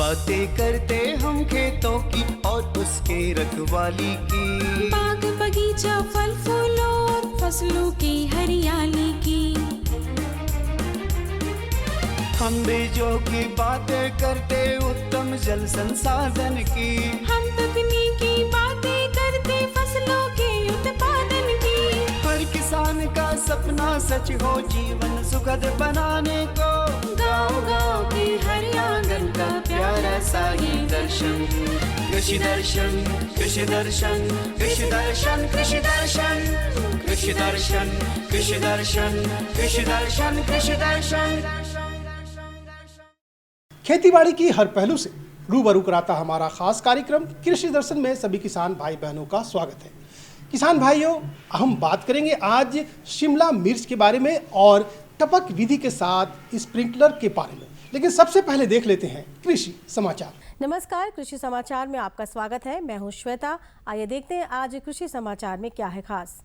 बातें करते हम खेतों की और उसके रखवाली की, बाग बगीचा फल फूलों और फसलों की हरियाली की। हम बीजों की बातें करते उत्तम जल संसाधन की, हम तकनीकी बातें करते फसलों के उत्पादन की। हर किसान का सपना सच हो जीवन सुखद बनाने को, गाँव-गाँव के हर आंगन का प्यारा सा ये दर्शन। कृषि दर्शन, कृषि दर्शन, कृषि दर्शन, कृषि दर्शन, कृषि दर्शन, कृषि दर्शन, कृषि दर्शन, कृषि दर्शन। खेतीबाड़ी की हर पहलू से रूबरू कराता हमारा खास कार्यक्रम कृषि दर्शन में सभी किसान भाई बहनों का स्वागत है। किसान भाइयों, हम बात करेंगे आज शिमला मिर्च के बारे में और टपक विधि के साथ स्प्रिंकलर के बारे में, लेकिन सबसे पहले देख लेते हैं कृषि समाचार। नमस्कार, कृषि समाचार में आपका स्वागत है। मैं हूं श्वेता। आइए देखते हैं आज कृषि समाचार में क्या है खास।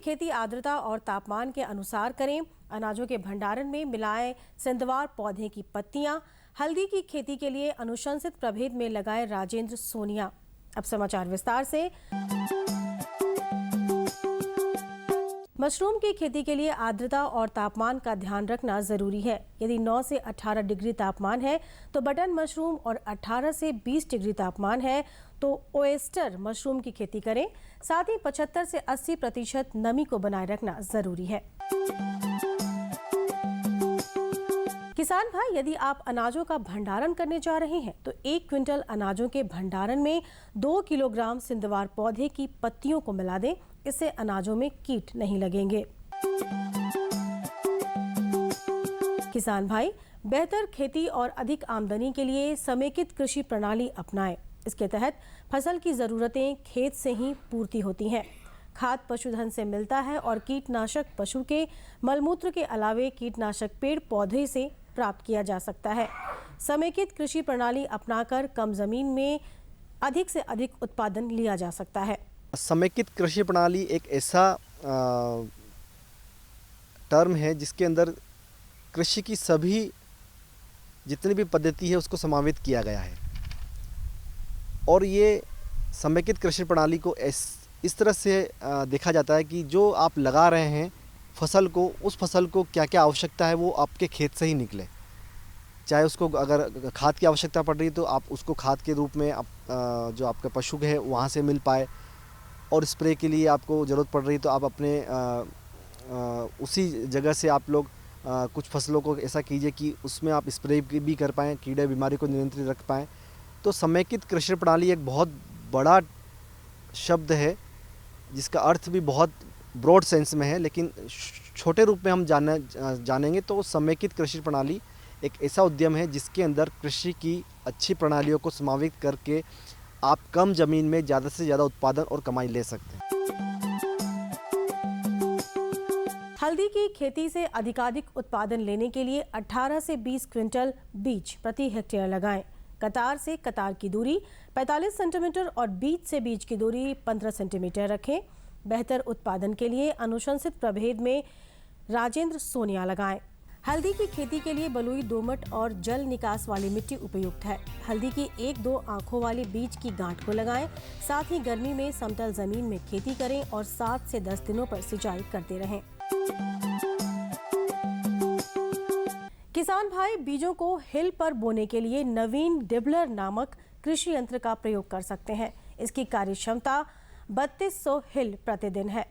खेती आर्द्रता और तापमान के अनुसार करें। अनाजों के भंडारण में मिलाएं सिंधवार पौधे की पत्तियां। हल्दी की खेती के लिए अनुशंसित प्रभेद में लगाएं राजेंद्र सोनिया। अब समाचार विस्तार से। मशरूम की खेती के लिए आर्द्रता और तापमान का ध्यान रखना जरूरी है। यदि 9 से 18 डिग्री तापमान है तो बटन मशरूम और 18 से 20 डिग्री तापमान है तो ओएस्टर मशरूम की खेती करें। साथ ही 75 से 80% नमी को बनाए रखना जरूरी है। किसान भाई, यदि आप अनाजों का भंडारण करने जा रहे हैं तो 1 क्विंटल अनाजों के भंडारण में 2 किलोग्राम सिंधवार पौधे की पत्तियों को मिला दें। इससे अनाजों में कीट नहीं लगेंगे। किसान भाई, बेहतर खेती और अधिक आमदनी के लिए समेकित कृषि प्रणाली अपनाएं। इसके तहत फसल की जरूरतें खेत से ही पूर्ति होती हैं। खाद पशुधन से मिलता है और कीटनाशक पशु के मलमूत्र के अलावे कीटनाशक पेड़ पौधे से प्राप्त किया जा सकता है। समेकित कृषि प्रणाली अपनाकर कम जमीन में अधिक से अधिक उत्पादन लिया जा सकता है। समेकित कृषि प्रणाली एक ऐसा टर्म है जिसके अंदर कृषि की सभी जितनी भी पद्धति है उसको समावित किया गया है। और ये समेकित कृषि प्रणाली को इस तरह से देखा जाता है कि जो आप लगा रहे हैं फसल को, उस फसल को क्या क्या आवश्यकता है वो आपके खेत से ही निकले। चाहे उसको अगर खाद की आवश्यकता पड़ रही है तो आप उसको खाद के रूप में जो आपका पशु है वहाँ से मिल पाए, और स्प्रे के लिए आपको ज़रूरत पड़ रही है तो आप अपने उसी जगह से आप लोग कुछ फसलों को ऐसा कीजिए कि उसमें आप स्प्रे भी कर पाएँ, कीड़े बीमारी को नियंत्रित रख पाएँ। तो समेकित कृषि प्रणाली एक बहुत बड़ा शब्द है जिसका अर्थ भी बहुत ब्रॉड सेंस में है, लेकिन छोटे रूप में हम जानेंगे तो समेकित कृषि प्रणाली एक ऐसा उद्यम है जिसके अंदर कृषि की अच्छी प्रणालियों को समावित करके आप कम जमीन में ज़्यादा से ज़्यादा उत्पादन और कमाई ले सकते हैं। हल्दी की खेती से अधिकाधिक उत्पादन लेने के लिए 18 से 20 क्विंटल बीज प्रति हेक्टेयर लगाएं। कतार से कतार की दूरी 45 सेंटीमीटर और बीज से बीज की दूरी 15 सेंटीमीटर रखें। बेहतर उत्पादन के लिए अनुशंसित प्रभेद में राजेंद्र सोनिया लगाएं। हल्दी की खेती के लिए बलुई, दोमट और जल निकास वाली मिट्टी उपयुक्त है। हल्दी की 1-2 आंखों वाली बीज की गांठ को लगाएं। साथ ही गर्मी में समतल जमीन में खेती करें और 7 से 10 दिनों पर सिंचाई करते रहें। किसान भाई, बीजों को हिल पर बोने के लिए नवीन डिबलर नामक कृषि यंत्र का प्रयोग कर सकते हैं। इसकी कार्य क्षमता 3200 हिल प्रतिदिन है।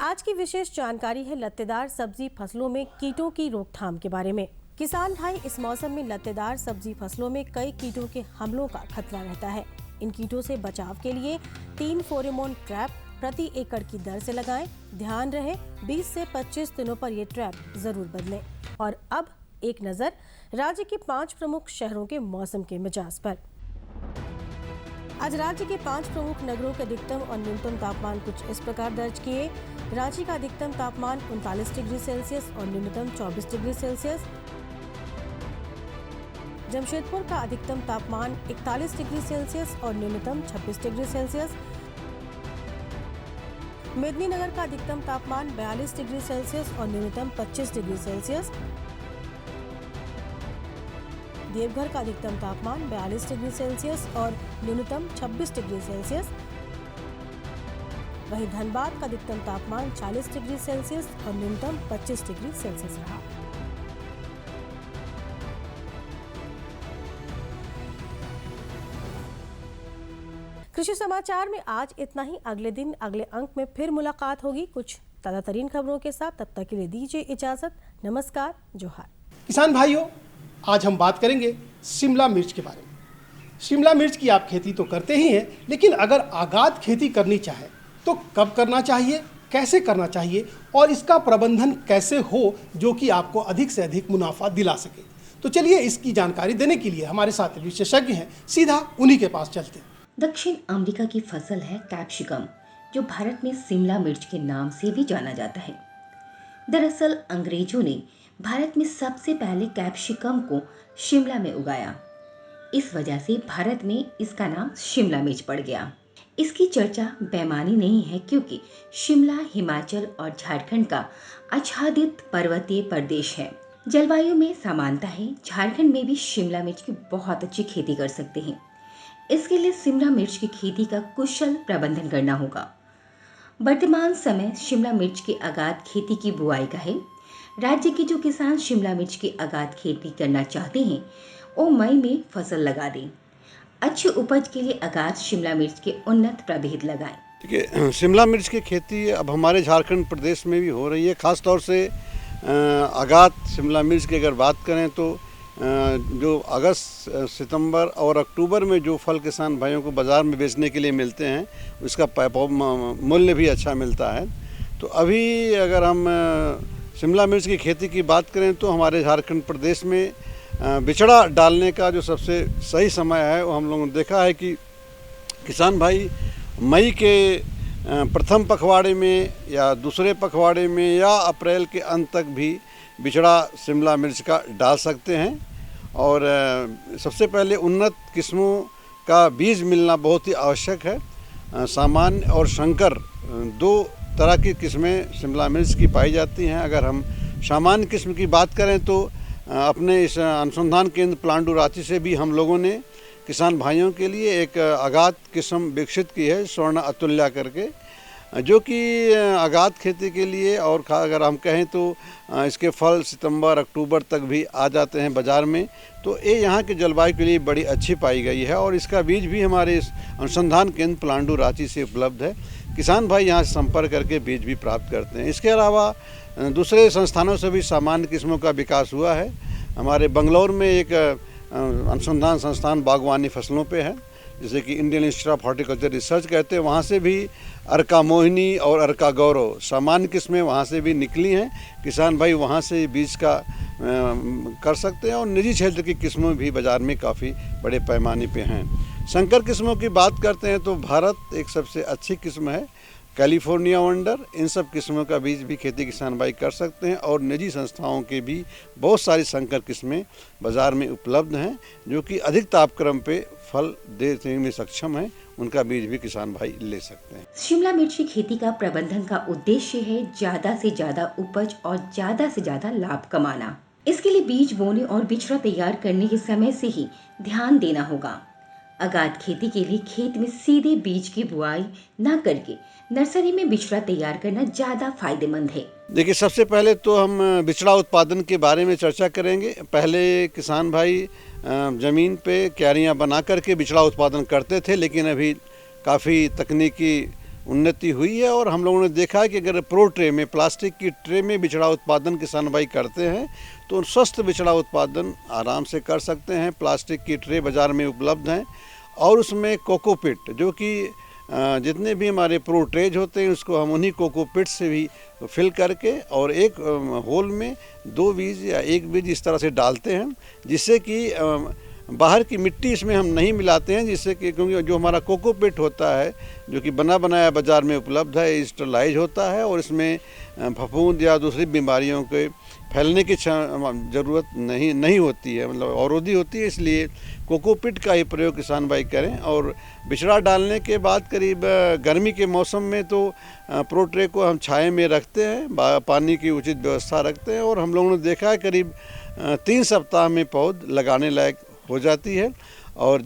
आज की विशेष जानकारी है लत्तेदार सब्जी फसलों में कीटों की रोकथाम के बारे में। किसान भाई, इस मौसम में लत्तेदार सब्जी फसलों में कई कीटों के हमलों का खतरा रहता है। इन कीटों से बचाव के लिए 3 फेरोमोन ट्रैप प्रति एकड़ की दर से लगाएं। ध्यान रहे 20 से 25 दिनों पर ये ट्रैप जरूर बदलें। और अब एक नजर राज्य के 5 प्रमुख शहरों के मौसम के मिजाज पर। आज राज्य के 5 प्रमुख नगरों के अधिकतम और न्यूनतम तापमान कुछ इस प्रकार दर्ज किए। रांची का अधिकतम तापमान 39 डिग्री सेल्सियस और न्यूनतम 24 डिग्री सेल्सियस। जमशेदपुर का अधिकतम तापमान 41 डिग्री सेल्सियस और न्यूनतम 26 डिग्री सेल्सियस। मेदिनीनगर का अधिकतम तापमान 42 डिग्री सेल्सियस और न्यूनतम 25 डिग्री सेल्सियस। देवघर का अधिकतम तापमान 42 डिग्री सेल्सियस और न्यूनतम 26 डिग्री सेल्सियस। वहीं धनबाद का अधिकतम तापमान 40 डिग्री सेल्सियस और न्यूनतम 25 डिग्री सेल्सियस रहा। कृषि समाचार में आज इतना ही। अगले दिन अगले अंक में फिर मुलाकात होगी कुछ ताज़ा तरीन खबरों के साथ। तब तक के लिए दीजिए इजाजत। नमस्कार, जोहार। किसान भाइयों, आज हम बात करेंगे शिमला मिर्च के बारे में। शिमला मिर्च की आप खेती तो करते ही हैं, लेकिन अगर आगाद खेती करनी चाहे तो कब करना चाहिए, कैसे करना चाहिए और इसका प्रबंधन कैसे हो जो कि आपको अधिक से अधिक मुनाफा दिला सके। तो चलिए इसकी जानकारी देने के लिए हमारे साथ विशेषज्ञ हैं, सीधा उन्हीं के पास चलते हैं। दक्षिण अमेरिका की फसल है कैप्सिकम, जो भारत में शिमला मिर्च के नाम से भी जाना जाता है। दरअसल अंग्रेजों ने भारत में सबसे पहले कैप्सिकम को शिमला में उगाया। इस वजह से भारत में इसका नाम शिमला मिर्च पड़ गया। इसकी चर्चा बेमानी नहीं है, क्योंकि शिमला हिमाचल और झारखंड का आच्छादित पर्वतीय प्रदेश है। जलवायु में समानता है। झारखंड में भी शिमला मिर्च की बहुत अच्छी खेती कर सकते हैं। इसके लिए शिमला मिर्च की खेती का कुशल प्रबंधन करना होगा। वर्तमान समय शिमला मिर्च की आगाद खेती की बुआई का है। राज्य के जो किसान शिमला मिर्च की आगाद खेती करना चाहते हैं, वो मई में फसल लगा दें। अच्छी उपज के लिए आगाद शिमला मिर्च के उन्नत प्रभेद लगाएं। देखिए, शिमला मिर्च की खेती अब हमारे झारखंड प्रदेश में भी हो रही है। ख़ास तौर से आगाद शिमला मिर्च की अगर बात करें तो जो अगस्त, सितंबर और अक्टूबर में जो फल किसान भाइयों को बाज़ार में बेचने के लिए मिलते हैं, उसका मूल्य भी अच्छा मिलता है। तो अभी अगर हम शिमला मिर्च की खेती की बात करें तो हमारे झारखंड प्रदेश में बिचड़ा डालने का जो सबसे सही समय है, वो हम लोगों ने देखा है कि किसान भाई मई के प्रथम पखवाड़े में या दूसरे पखवाड़े में या अप्रैल के अंत तक भी बिचड़ा शिमला मिर्च का डाल सकते हैं। और सबसे पहले उन्नत किस्मों का बीज मिलना बहुत ही आवश्यक है। सामान्य और संकर दो तरह की किस्में शिमला मिर्च की पाई जाती हैं। अगर हम सामान्य किस्म की बात करें तो अपने इस अनुसंधान केंद्र पलांडू रांची से भी हम लोगों ने किसान भाइयों के लिए एक आगाद किस्म विकसित की है, स्वर्ण अतुल्या करके, जो कि आगाद खेती के लिए और अगर हम कहें तो इसके फल सितंबर अक्टूबर तक भी आ जाते हैं बाज़ार में। तो ये यहाँ के जलवायु के लिए बड़ी अच्छी पाई गई है और इसका बीज भी हमारे इस अनुसंधान केंद्र पलांडू रांची से उपलब्ध है। किसान भाई यहाँ से संपर्क करके बीज भी प्राप्त करते हैं। इसके अलावा दूसरे संस्थानों से भी सामान्य किस्मों का विकास हुआ है। हमारे बंगलौर में एक अनुसंधान संस्थान बागवानी फसलों पे है, जैसे कि Indian institute of horticulture research कहते हैं। वहाँ से भी अर्का मोहिनी और अर्का गौरव सामान्य किस्में वहाँ से भी निकली हैं। किसान भाई वहाँ से बीज का कर सकते हैं और निजी क्षेत्र की किस्में भी बाज़ार में काफ़ी बड़े पैमाने पे हैं। संकर किस्मों की बात करते हैं तो भारत एक सबसे अच्छी किस्म है, कैलिफोर्निया वंडर। इन सब किस्मों का बीज भी खेती किसान भाई कर सकते हैं और निजी संस्थाओं के भी बहुत सारी संकर किस्में बाज़ार में उपलब्ध हैं, जो कि अधिक तापक्रम पे फल देने में सक्षम हैं। उनका बीज भी किसान भाई ले सकते हैं। शिमला मिर्च की खेती का प्रबंधन का उद्देश्य है ज़्यादा से ज़्यादा उपज और ज़्यादा से ज़्यादा लाभ कमाना। इसके लिए बीज बोने और बिचड़ा तैयार करने के समय से ही ध्यान देना होगा। आगाद खेती के लिए खेत में सीधे बीज की बुआई न करके नर्सरी में बिचड़ा तैयार करना ज़्यादा फायदेमंद है। देखिए, सबसे पहले तो हम बिचड़ा उत्पादन के बारे में चर्चा करेंगे। पहले किसान भाई ज़मीन पे क्यारियां बना करके बिचड़ा उत्पादन करते थे, लेकिन अभी काफ़ी तकनीकी उन्नति हुई है और हम लोगों ने देखा है कि अगर प्रो ट्रे में, प्लास्टिक की ट्रे में बिचड़ा उत्पादन किसान भाई करते हैं तो स्वस्थ बिचड़ा उत्पादन आराम से कर सकते हैं। प्लास्टिक की ट्रे बाज़ार में उपलब्ध हैं और उसमें कोकोपिट, जो कि जितने भी हमारे प्रो ट्रेज होते हैं उसको हम उन्हीं कोकोपिट से भी फिल करके और एक होल में 2 बीज या 1 बीज इस तरह से डालते हैं, जिससे कि बाहर की मिट्टी इसमें हम नहीं मिलाते हैं, जिससे कि क्योंकि जो हमारा कोकोपिट होता है जो कि बना बनाया बाज़ार में उपलब्ध है, स्टरलाइज होता है और इसमें फफूंद या दूसरी बीमारियों के फैलने की ज़रूरत नहीं होती है, मतलब अवरोधी होती है। इसलिए कोकोपिट का ही प्रयोग किसान भाई करें। और बिचड़ा डालने के बाद करीब गर्मी के मौसम में तो प्रो ट्रे को हम छाए में रखते हैं, पानी की उचित व्यवस्था रखते हैं और हम लोगों ने देखा है करीब 3 सप्ताह में पौध लगाने लायक हो जाती है। और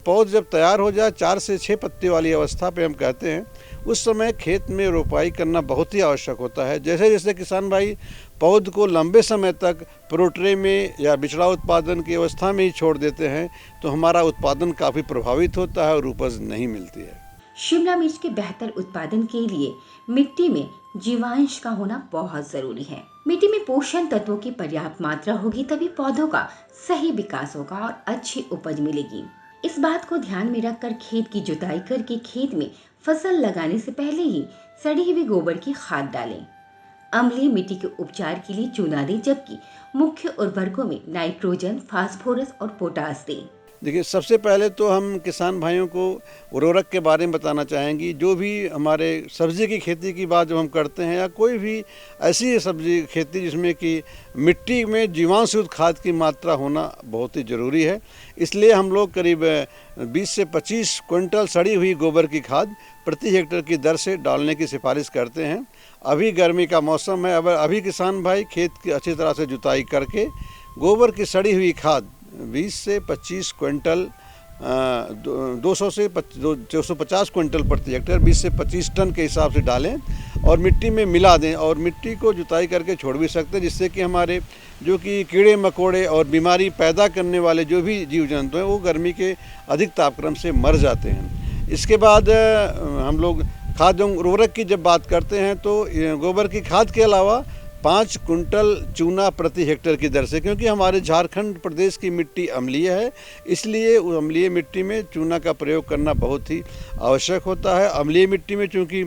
पौध जब तैयार हो जाए 4 से 6 पत्ती वाली अवस्था पे हम कहते हैं, उस समय खेत में रोपाई करना बहुत ही आवश्यक होता है। जैसे जैसे किसान भाई पौध को लंबे समय तक प्रोट्रे में या बिचड़ा उत्पादन की अवस्था में ही छोड़ देते हैं तो हमारा उत्पादन काफ़ी प्रभावित होता है और उपज नहीं मिलती है। शिमला मिर्च के बेहतर उत्पादन के लिए मिट्टी में जीवांश का होना बहुत जरूरी है। मिट्टी में पोषण तत्वों की पर्याप्त मात्रा होगी तभी पौधों का सही विकास होगा और अच्छी उपज मिलेगी। इस बात को ध्यान में रखकर खेत की जुताई करके खेत में फसल लगाने से पहले ही सड़ी हुई गोबर की खाद डालें। अम्लीय मिट्टी के उपचार के लिए चूना दें, जबकि मुख्य उर्वरकों में नाइट्रोजन, फास्फोरस और पोटास दें। देखिए, सबसे पहले तो हम किसान भाइयों को उर्वरक के बारे में बताना चाहेंगे। जो भी हमारे सब्जी की खेती की बात जब हम करते हैं या कोई भी ऐसी सब्जी खेती जिसमें कि मिट्टी में जीवाणुयुक्त खाद की मात्रा होना बहुत ही ज़रूरी है, इसलिए हम लोग करीब 20 से 25 क्विंटल सड़ी हुई गोबर की खाद प्रति हेक्टेयर की दर से डालने की सिफारिश करते हैं। अभी गर्मी का मौसम है, अब अभी किसान भाई खेत की अच्छी तरह से जुताई करके गोबर की सड़ी हुई खाद 20 से 25 क्विंटल 200 से 250 क्विंटल प्रति हेक्टेयर 20 से 25 टन के हिसाब से डालें और मिट्टी में मिला दें। और मिट्टी को जुताई करके छोड़ भी सकते हैं, जिससे कि हमारे जो कि कीड़े मकोड़े और बीमारी पैदा करने वाले जो भी जीव जंतु हैं वो गर्मी के अधिक तापक्रम से मर जाते हैं। इसके बाद हम लोग खाद एवं उर्वरक की जब बात करते हैं तो गोबर की खाद के अलावा 5 कुंटल चूना प्रति हेक्टेयर की दर से, क्योंकि हमारे झारखंड प्रदेश की मिट्टी अम्लीय है, इसलिए अम्लीय मिट्टी में चूना का प्रयोग करना बहुत ही आवश्यक होता है। अम्लीय मिट्टी में चूँकि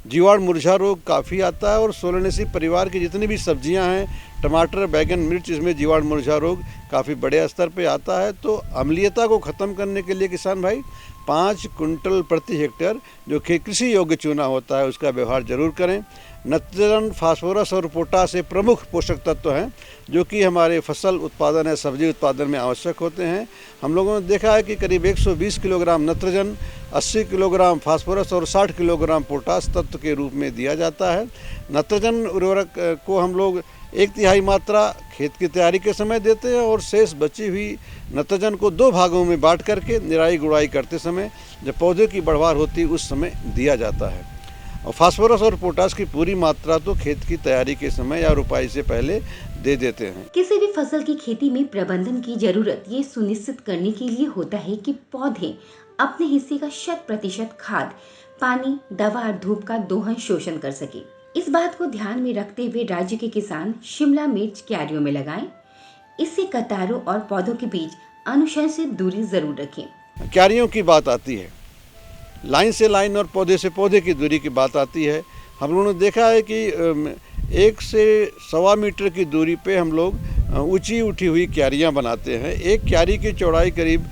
जीवाणु मुरझा रोग काफ़ी आता है और सोलानेसी परिवार की जितनी भी सब्जियां हैं, टमाटर, बैगन, मिर्च, इसमें जीवाणु मुरझा रोग काफ़ी बड़े स्तर पे आता है। तो अम्लीयता को ख़त्म करने के लिए किसान भाई 5 कुंटल प्रति हेक्टेयर जो कि कृषि योग्य चूना होता है उसका व्यवहार जरूर करें। नाइट्रोजन, फास्फोरस और पोटास प्रमुख पोषक तत्व हैं जो कि हमारे फसल उत्पादन या सब्जी उत्पादन में आवश्यक होते हैं। हम लोगों ने देखा है कि करीब 120 किलोग्राम नाइट्रोजन, 80 किलोग्राम फास्फोरस और 60 किलोग्राम पोटास तत्व के रूप में दिया जाता है। नाइट्रोजन उर्वरक को हम लोग 1/3 मात्रा खेत की तैयारी के समय देते हैं और शेष बची हुई नाइट्रोजन को 2 भागों में बांट करके निराई गुड़ाई करते समय जब पौधे की बढ़वार होती है उस समय दिया जाता है। और फास्फोरस और पोटास की पूरी मात्रा तो खेत की तैयारी के समय या रुपाई से पहले दे देते हैं। किसी भी फसल की खेती में प्रबंधन की जरूरत ये सुनिश्चित करने के लिए होता है कि पौधे अपने हिस्से का 100% खाद, पानी, दवा और धूप का दोहन शोषण कर सके। इस बात को ध्यान में रखते हुए राज्य के किसान शिमला मिर्च क्यारियों में लगाएं। इससे कतारों और पौधों के बीच अनुशंसित दूरी जरूर रखें। क्यारियों की बात आती है, लाइन से लाइन और पौधे से पौधे की दूरी की बात आती है। हम लोगों ने देखा है कि 1 से 1.25 मीटर की दूरी पे हम लोग ऊंची उठी हुई क्यारियां बनाते हैं। एक क्यारी की चौड़ाई करीब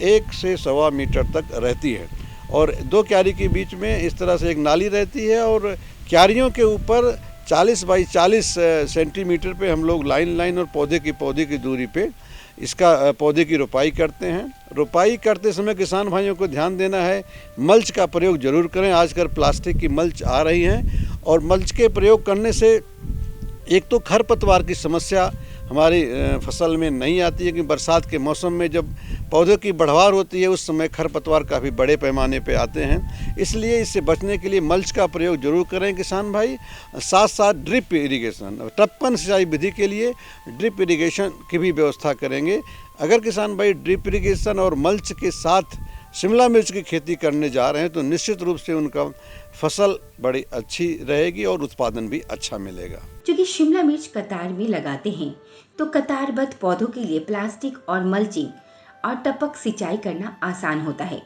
1 से 1.25 मीटर तक रहती है और 2 क्यारी के बीच में इस तरह से एक नाली रहती है और क्यारियों के ऊपर 40 बाई 40 सेंटीमीटर पे हम लोग लाइन और पौधे की दूरी पे इसका पौधे की रोपाई करते हैं। रोपाई करते समय किसान भाइयों को ध्यान देना है, मल्च का प्रयोग जरूर करें। आजकल प्लास्टिक की मल्च आ रही हैं और मल्च के प्रयोग करने से एक तो खरपतवार की समस्या हमारी फसल में नहीं आती है कि बरसात के मौसम में जब पौधों की बढ़वार होती है उस समय खरपतवार काफ़ी बड़े पैमाने पे आते हैं। इसलिए इससे बचने के लिए मल्च का प्रयोग जरूर करें किसान भाई। साथ साथ ड्रिप इरिगेशन, टपकन सिंचाई विधि के लिए ड्रिप इरिगेशन की भी व्यवस्था करेंगे। अगर किसान भाई ड्रिप इरिगेशन और मल्च के साथ शिमला मिर्च की खेती करने जा रहे हैं तो निश्चित रूप से उनका फसल बड़ी अच्छी रहेगी और उत्पादन भी अच्छा मिलेगा। क्योंकि शिमला मिर्च कतार में लगाते हैं तो कतारबद्ध पौधों के लिए प्लास्टिक और मल्चिंग और टपक सिंचाई करना आसान होता है।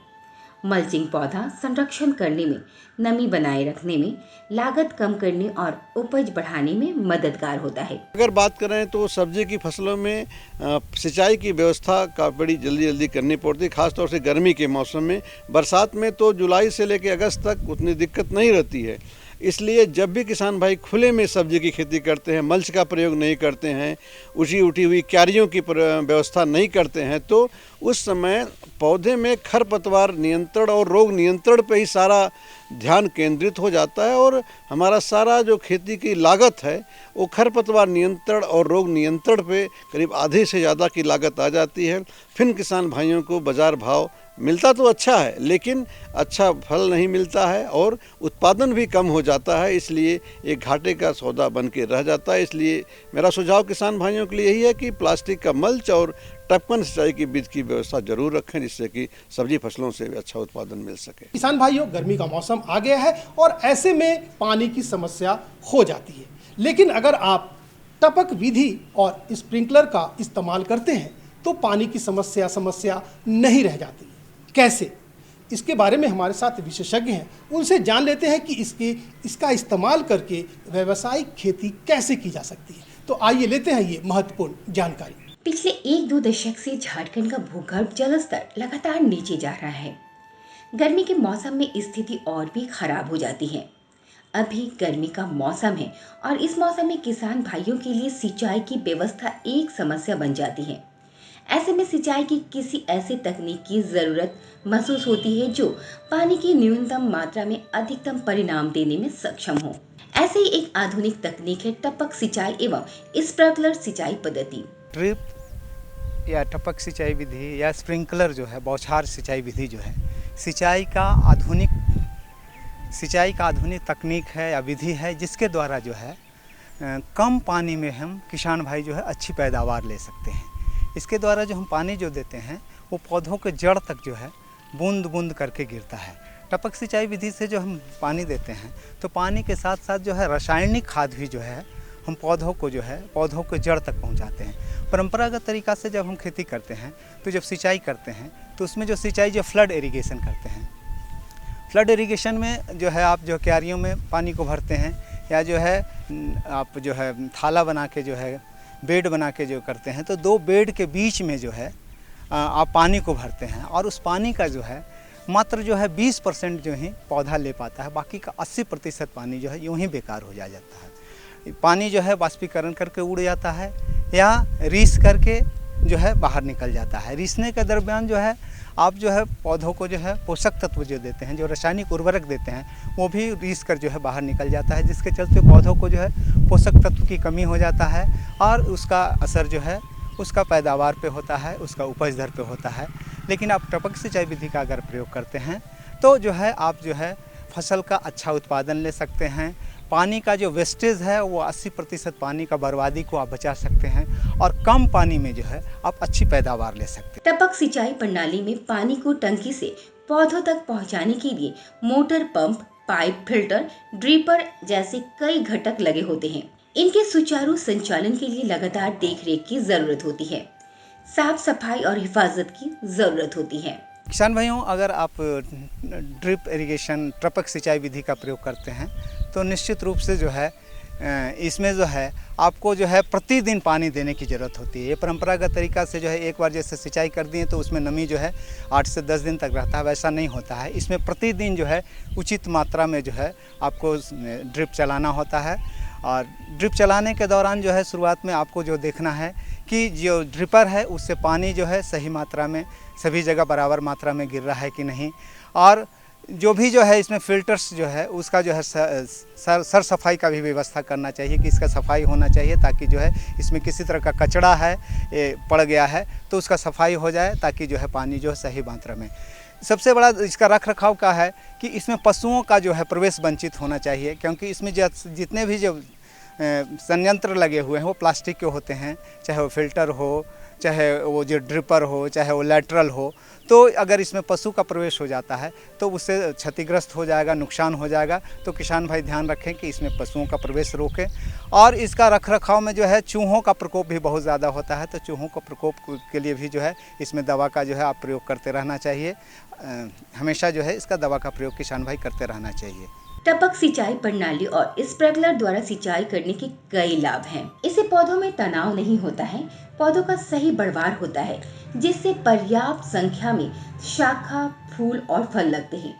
मल्चिंग पौधा संरक्षण करने में, नमी बनाए रखने में, लागत कम करने और उपज बढ़ाने में मददगार होता है। अगर बात करें तो सब्जी की फसलों में सिंचाई की व्यवस्था का बड़ी जल्दी करनी पड़ती है, खासतौर से गर्मी के मौसम में। बरसात में तो जुलाई से लेकर अगस्त तक उतनी दिक्कत नहीं रहती है, इसलिए जब भी किसान भाई खुले में सब्जी की खेती करते हैं, मल्च का प्रयोग नहीं करते हैं, ऊँची उठी हुई क्यारियों की व्यवस्था नहीं करते हैं, तो उस समय पौधे में खरपतवार नियंत्रण और रोग नियंत्रण पे ही सारा ध्यान केंद्रित हो जाता है और हमारा सारा जो खेती की लागत है वो खरपतवार नियंत्रण और रोग नियंत्रण पे करीब आधे से ज़्यादा की लागत आ जाती है। फिर किसान भाइयों को बाज़ार भाव मिलता तो अच्छा है, लेकिन अच्छा फल नहीं मिलता है और उत्पादन भी कम हो जाता है, इसलिए एक घाटे का सौदा बन के रह जाता है। इसलिए मेरा सुझाव किसान भाइयों के लिए यही है कि प्लास्टिक का मल्च और टपकन सिंचाई की बीज की व्यवस्था जरूर रखें, जिससे कि सब्जी फसलों से अच्छा उत्पादन मिल सके। किसान भाइयों, गर्मी का मौसम आ गया है और ऐसे में पानी की समस्या हो जाती है, लेकिन अगर आप टपक विधि और स्प्रिंकलर का इस्तेमाल करते हैं तो पानी की समस्या नहीं रह जाती। कैसे? इसके बारे में हमारे साथ विशेषज्ञ हैं, उनसे जान लेते हैं कि इसका इस्तेमाल करके व्यावसायिक खेती कैसे की जा सकती है। तो आइए लेते हैं ये महत्वपूर्ण जानकारी। पिछले 1-2 दशक से झारखंड का भूगर्भ जल स्तर लगातार नीचे जा रहा है। गर्मी के मौसम में स्थिति और भी खराब हो जाती है। अभी गर्मी का मौसम है और इस मौसम में किसान भाइयों के लिए सिंचाई की व्यवस्था एक समस्या बन जाती है। ऐसे में सिंचाई की किसी ऐसे तकनीक की जरूरत महसूस होती है जो पानी की न्यूनतम मात्रा में अधिकतम परिणाम देने में सक्षम हो। ऐसे ही एक आधुनिक तकनीक है टपक सिंचाई एवं स्प्रिंकलर सिंचाई पद्धति। ड्रिप या टपक सिंचाई विधि या स्प्रिंकलर जो है, बौछार सिंचाई विधि जो है, सिंचाई का आधुनिक तकनीक है या विधि है, जिसके द्वारा जो है कम पानी में हम किसान भाई जो है अच्छी पैदावार ले सकते हैं। इसके द्वारा जो हम पानी जो देते हैं वो पौधों के जड़ तक जो है बूंद बूंद करके गिरता है। टपक सिंचाई विधि से जो हम पानी देते हैं तो पानी के साथ साथ जो है रासायनिक खाद भी जो है हम पौधों के जड़ तक पहुंचाते हैं। परंपरागत तरीका से जब हम खेती करते हैं तो जब सिंचाई करते हैं तो उसमें जो सिंचाई जो फ्लड इरिगेशन करते हैं, फ्लड इरिगेशन में जो है आप जो क्यारियों में पानी को भरते हैं या जो है आप जो है थाला बना के जो है बेड बना के जो करते हैं, तो 2 बेड के बीच में जो है आप पानी को भरते हैं और उस पानी का जो है मात्र जो है 20% जो ही पौधा ले पाता है, बाकी का 80% पानी जो है यूँ ही बेकार हो जाता है। पानी जो है बाष्पीकरण करके उड़ जाता है या रीस करके जो है बाहर निकल जाता है। रीसने के दरमियान जो है आप जो है पौधों को जो है पोषक तत्व जो देते हैं, जो रासायनिक उर्वरक देते हैं, वो भी रीस कर जो है बाहर निकल जाता है, जिसके चलते पौधों को जो है पोषक तत्व की कमी हो जाता है और उसका असर जो है उसका पैदावार पे होता है, उसका उपज दर पे होता है। लेकिन आप टपक सिंचाई विधि का अगर प्रयोग करते हैं तो जो है आप जो है फसल का अच्छा उत्पादन ले सकते हैं। पानी का जो वेस्टेज है वो 80% पानी का बर्बादी को आप बचा सकते हैं और कम पानी में जो है आप अच्छी पैदावार ले सकते हैं। टपक सिंचाई प्रणाली में पानी को टंकी से पौधों तक पहुंचाने के लिए motor, pump, pipe, filter, dripper जैसे कई घटक लगे होते हैं। इनके सुचारू संचालन के लिए लगातार देखरेख की जरूरत होती है, साफ सफाई और हिफाजत की जरूरत होती है। किसान भाइयों, अगर आप ड्रिप इरिगेशन टपक सिंचाई विधि का प्रयोग करते हैं तो निश्चित रूप से जो है इसमें जो है आपको जो है प्रतिदिन पानी देने की ज़रूरत होती है। ये परंपरागत तरीका से जो है एक बार जैसे सिंचाई कर दिए तो उसमें नमी जो है 8 से 10 दिन तक रहता है, वैसा नहीं होता है। इसमें प्रतिदिन जो है उचित मात्रा में जो है आपको ड्रिप चलाना होता है और ड्रिप चलाने के दौरान जो है शुरुआत में आपको जो देखना है कि जो ड्रिपर है उससे पानी जो है सही मात्रा में सभी जगह बराबर मात्रा में गिर रहा है कि नहीं, और जो भी जो है इसमें फ़िल्टर्स जो है उसका जो है सर सफाई का भी व्यवस्था करना चाहिए कि इसका सफाई होना चाहिए, ताकि जो है इसमें किसी तरह का कचरा है पड़ गया है तो उसका सफाई हो जाए, ताकि जो है पानी जो है सही मात्रा में। सबसे बड़ा इसका रख रखाव का है कि इसमें पशुओं का जो है प्रवेश वंचित होना चाहिए, क्योंकि इसमें जितने भी जो संयंत्र लगे हुए हैं वो प्लास्टिक के होते हैं, चाहे वो फिल्टर हो, चाहे वो जो ड्रिपर हो, चाहे वो लैटरल हो। तो अगर इसमें पशु का प्रवेश हो जाता है तो उससे क्षतिग्रस्त हो जाएगा, नुकसान हो जाएगा। तो किसान भाई ध्यान रखें कि इसमें पशुओं का प्रवेश रोकें। और इसका रख रखाव में जो है चूहों का प्रकोप भी बहुत ज़्यादा होता है, तो चूहों का प्रकोप के लिए भी जो है इसमें दवा का जो है आप प्रयोग करते रहना चाहिए। हमेशा जो है इसका दवा का प्रयोग किसान भाई करते रहना चाहिए। टपक सिंचाई प्रणाली और स्प्रिंकलर द्वारा सिंचाई करने के कई लाभ हैं। इससे पौधों में तनाव नहीं होता है, पौधों का सही बढ़वार होता है, जिससे पर्याप्त संख्या में शाखा, फूल और फल लगते हैं।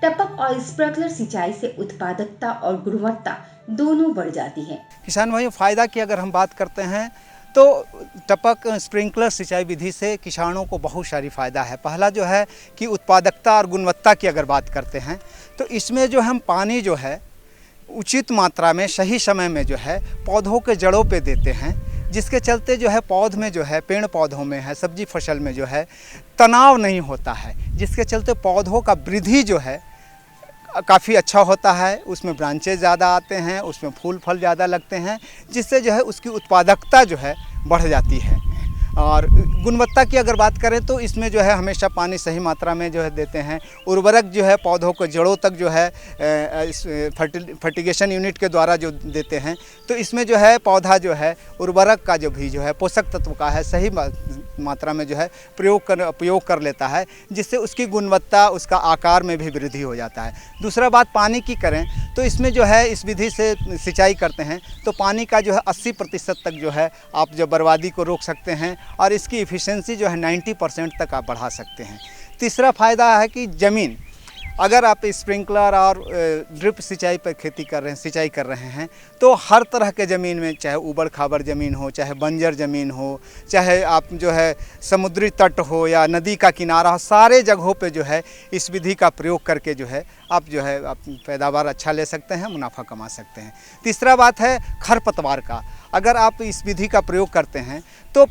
टपक और स्प्रिंकलर सिंचाई से उत्पादकता और गुणवत्ता दोनों बढ़ जाती है। किसान भाइयों, फ़ायदा की अगर हम बात करते हैं तो टपक स्प्रिंकलर सिंचाई विधि से किसानों को बहुत सारी फ़ायदा है। पहला जो है कि उत्पादकता और गुणवत्ता की अगर बात करते हैं तो इसमें जो हम पानी जो है उचित मात्रा में सही समय में जो है पौधों के जड़ों पे देते हैं, जिसके चलते जो है पौध में जो है पेड़ पौधों में है सब्जी फसल में जो है तनाव नहीं होता है, जिसके चलते पौधों का वृद्धि जो है काफ़ी अच्छा होता है। उसमें ब्रांचेज ज़्यादा आते हैं, उसमें फूल फल ज़्यादा लगते हैं, जिससे जो है उसकी उत्पादकता जो है बढ़ जाती है। और गुणवत्ता की अगर बात करें तो इसमें जो है हमेशा पानी सही मात्रा में जो है देते हैं। उर्वरक जो है पौधों को जड़ों तक जो है फर्टिगेशन यूनिट के द्वारा जो देते हैं, तो इसमें जो है पौधा जो है उर्वरक का जो भी जो है पोषक तत्व का है सही मात्रा में जो है उपयोग कर लेता है, जिससे उसकी गुणवत्ता उसका आकार में भी वृद्धि हो जाता है। दूसरा बात पानी की करें तो इसमें जो है इस विधि से सिंचाई करते हैं तो पानी का जो है 80% तक जो है आप जो बर्बादी को रोक सकते हैं और इसकी इफ़िशेंसी जो है 90% तक आप बढ़ा सकते हैं। तीसरा फ़ायदा है कि ज़मीन, अगर आप स्प्रिंकलर और ड्रिप सिंचाई पर सिंचाई कर रहे हैं तो हर तरह के ज़मीन में, चाहे ऊबड़ खाबड़ ज़मीन हो, चाहे बंजर ज़मीन हो, चाहे आप जो है समुद्री तट हो या नदी का किनारा हो, सारे जगहों पे जो है इस विधि का प्रयोग करके जो है आप पैदावार अच्छा ले सकते हैं, मुनाफा कमा सकते हैं। तीसरा बात है खरपतवार का। अगर आप इस विधि का प्रयोग करते हैं तो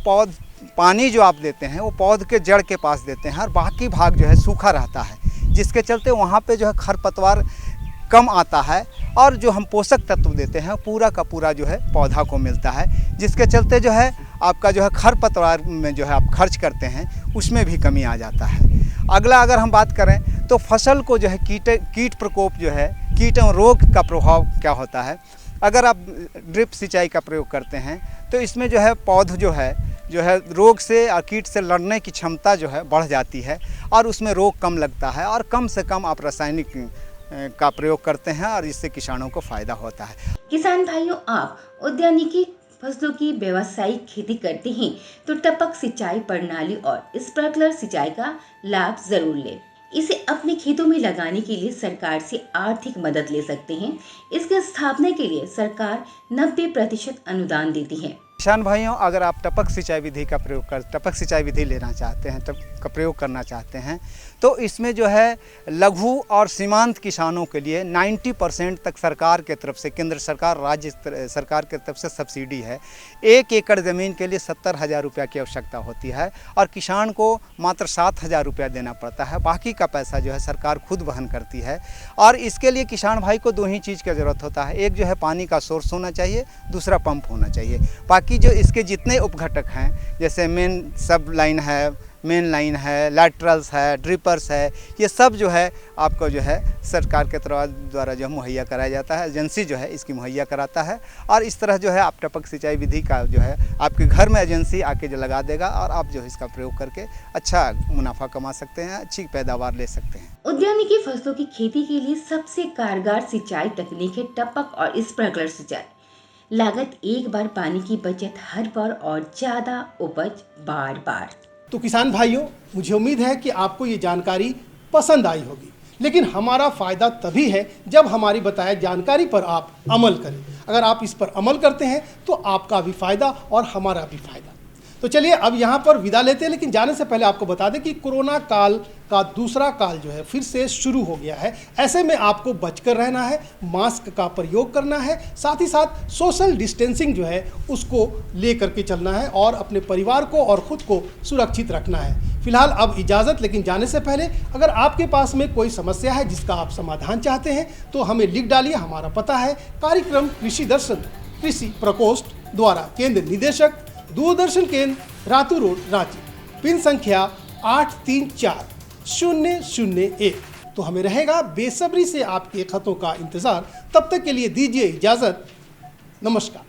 पानी जो आप देते हैं वो पौध के जड़ के पास देते हैं और बाकी भाग जो है सूखा रहता है, जिसके चलते वहाँ पे जो है खरपतवार कम आता है और जो हम पोषक तत्व देते हैं पूरा का पूरा जो है पौधा को मिलता है, जिसके चलते जो है आपका जो है खरपतवार में जो है आप खर्च करते हैं उसमें भी कमी आ जाता है। अगला अगर हम बात करें तो फसल को जो है कीट प्रकोप जो है कीट एवं रोग का प्रभाव क्या होता है। अगर आप ड्रिप सिंचाई का प्रयोग करते हैं तो इसमें जो है पौध जो है रोग से और कीट से लड़ने की क्षमता जो है बढ़ जाती है और उसमें रोग कम लगता है और कम से कम आप रासायनिक का प्रयोग करते हैं और इससे किसानों को फ़ायदा होता है। किसान भाइयों, आप उद्यानिकी फसलों की व्यावसायिक खेती करते हैं तो टपक सिंचाई प्रणाली और स्प्रिंकलर सिंचाई का लाभ जरूर लें। इसे अपने खेतों में लगाने के लिए सरकार से आर्थिक मदद ले सकते हैं। इसके स्थापना के लिए सरकार 90% अनुदान देती है। किसान भाइयों, अगर आप टपक सिंचाई विधि लेना चाहते हैं, का प्रयोग करना चाहते हैं तो इसमें जो है लघु और सीमांत किसानों के लिए 90% तक सरकार के तरफ से, केंद्र सरकार राज्य सरकार के तरफ से सब्सिडी है। 1 एकड़ ज़मीन के लिए 70,000 रुपया की आवश्यकता होती है और किसान को मात्र 7,000 रुपया देना पड़ता है। बाकी का पैसा जो है सरकार खुद वहन करती है और इसके लिए किसान भाई को 2 ही चीज़ की ज़रूरत होता है। एक जो है पानी का सोर्स होना चाहिए, दूसरा पंप होना चाहिए। बाकी जो इसके जितने उपघटक हैं, जैसे मेन सब लाइन है, मेन लाइन है, लैटरल्स है, ड्रिपर्स है, ये सब जो है आपको जो है सरकार के द्वारा जो है मुहैया कराया जाता है। एजेंसी जो है इसकी मुहैया कराता है और इस तरह जो है आप टपक सिंचाई विधि का जो है आपके घर में एजेंसी आके जो लगा देगा और आप जो है इसका प्रयोग करके अच्छा मुनाफा कमा सकते हैं, अच्छी पैदावार ले सकते हैं। उद्यानिकी फसलों की खेती के लिए सबसे कारगर सिंचाई तकनीक है टपक और स्प्रिंकलर सिंचाई। लागत एक बार, पानी की बचत हर बार और ज्यादा उपज बार बार। तो किसान भाइयों, मुझे उम्मीद है कि आपको ये जानकारी पसंद आई होगी, लेकिन हमारा फ़ायदा तभी है जब हमारी बताई जानकारी पर आप अमल करें। अगर आप इस पर अमल करते हैं तो आपका भी फ़ायदा और हमारा भी फ़ायदा। तो चलिए अब यहाँ पर विदा लेते हैं, लेकिन जाने से पहले आपको बता दें कि कोरोना काल का दूसरा काल जो है फिर से शुरू हो गया है। ऐसे में आपको बचकर रहना है, मास्क का प्रयोग करना है, साथ ही साथ सोशल डिस्टेंसिंग जो है उसको ले करके चलना है और अपने परिवार को और ख़ुद को सुरक्षित रखना है। फिलहाल अब इजाज़त, लेकिन जाने से पहले अगर आपके पास में कोई समस्या है जिसका आप समाधान चाहते हैं तो हमें लिख डालिए। हमारा पता है कार्यक्रम कृषि दर्शन, कृषि प्रकोष्ठ द्वारा, केंद्र निदेशक दूरदर्शन केंद्र, रातू रोड, रांची, पिन संख्या 834001। तो हमें रहेगा बेसब्री से आपके खतों का इंतज़ार। तब तक के लिए दीजिए इजाज़त। नमस्कार।